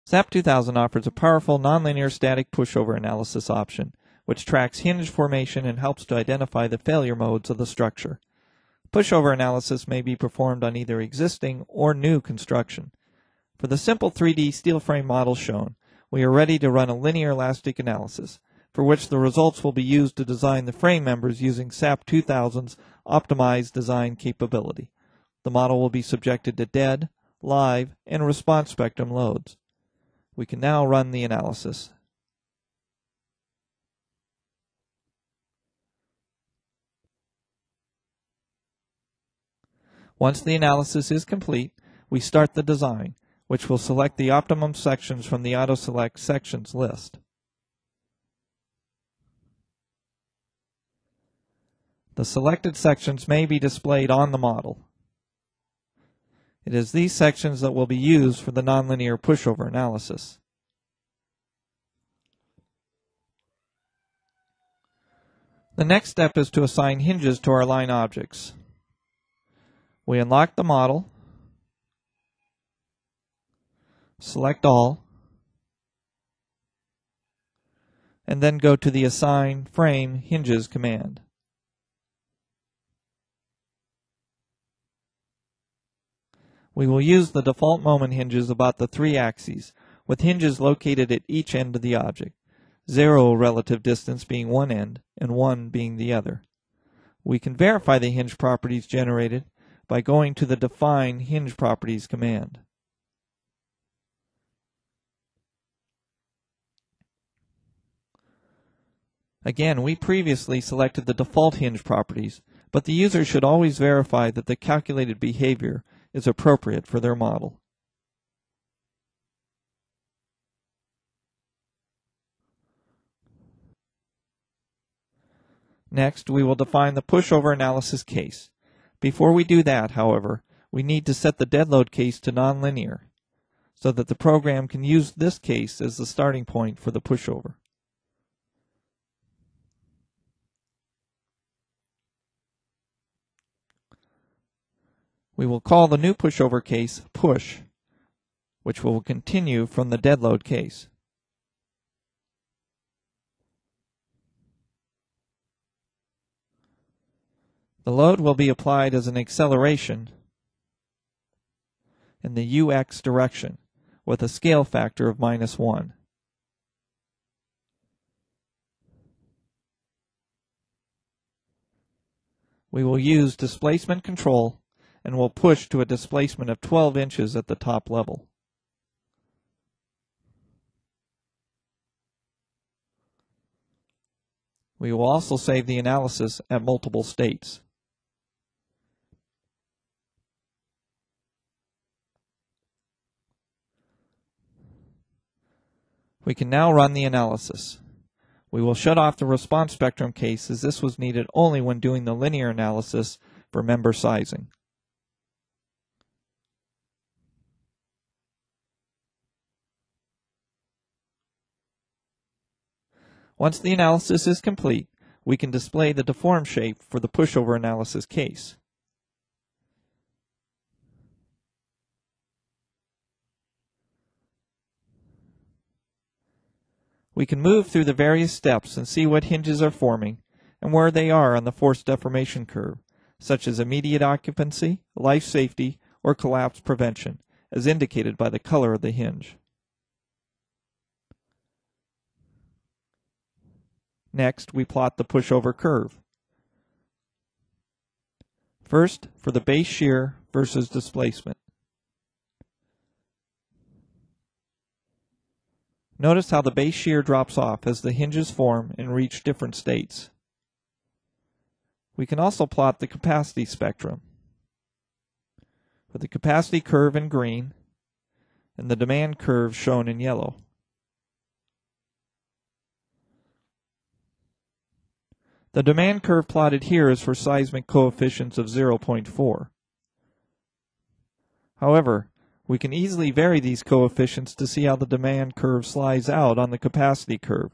SAP 2000 offers a powerful nonlinear static pushover analysis option, which tracks hinge formation and helps to identify the failure modes of the structure. Pushover analysis may be performed on either existing or new construction. For the simple 3D steel frame model shown, we are ready to run a linear elastic analysis, for which the results will be used to design the frame members using SAP 2000's optimized design capability. The model will be subjected to dead, live, and response spectrum loads. We can now run the analysis. Once the analysis is complete, we start the design, which will select the optimum sections from the auto-select sections list. The selected sections may be displayed on the model. It is these sections that will be used for the nonlinear pushover analysis. The next step is to assign hinges to our line objects. We unlock the model, select all, and then go to the Assign Frame Hinges command. We will use the default moment hinges about the 3 axes, with hinges located at each end of the object, 0 relative distance being one end and 1 being the other. We can verify the hinge properties generated by going to the Define Hinge Properties command. Again, we previously selected the default hinge properties, but the user should always verify that the calculated behavior is appropriate for their model. Next, we will define the pushover analysis case. Before we do that, however, we need to set the deadload case to nonlinear, so that the program can use this case as the starting point for the pushover. We will call the new pushover case push, which will continue from the deadload case. The load will be applied as an acceleration in the UX direction with a scale factor of -1. We will use displacement control and will push to a displacement of 12 inches at the top level. We will also save the analysis at multiple states. We can now run the analysis. We will shut off the response spectrum case, as this was needed only when doing the linear analysis for member sizing. Once the analysis is complete, we can display the deformed shape for the pushover analysis case. We can move through the various steps and see what hinges are forming and where they are on the force deformation curve, such as immediate occupancy, life safety, or collapse prevention, as indicated by the color of the hinge. Next, we plot the pushover curve. First, for the base shear versus displacement. Notice how the base shear drops off as the hinges form and reach different states. We can also plot the capacity spectrum, with the capacity curve in green and the demand curve shown in yellow. The demand curve plotted here is for seismic coefficients of 0.4. However, we can easily vary these coefficients to see how the demand curve slides out on the capacity curve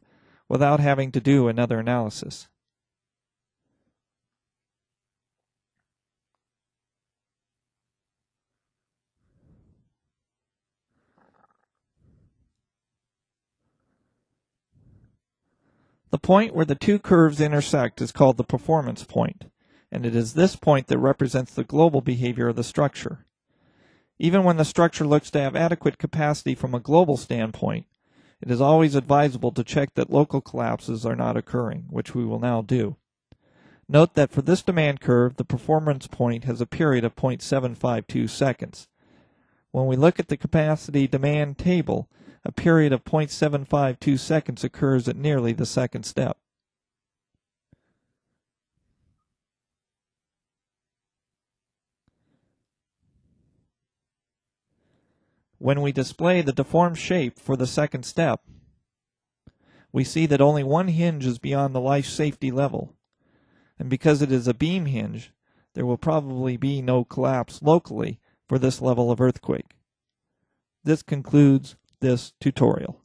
without having to do another analysis. The point where the two curves intersect is called the performance point, and it is this point that represents the global behavior of the structure. Even when the structure looks to have adequate capacity from a global standpoint, it is always advisable to check that local collapses are not occurring, which we will now do. Note that for this demand curve, the performance point has a period of 0.752 seconds. When we look at the capacity demand table, a period of 0.752 seconds occurs at nearly the second step. When we display the deformed shape for the second step, we see that only one hinge is beyond the life safety level, and because it is a beam hinge, there will probably be no collapse locally for this level of earthquake. This concludes this tutorial.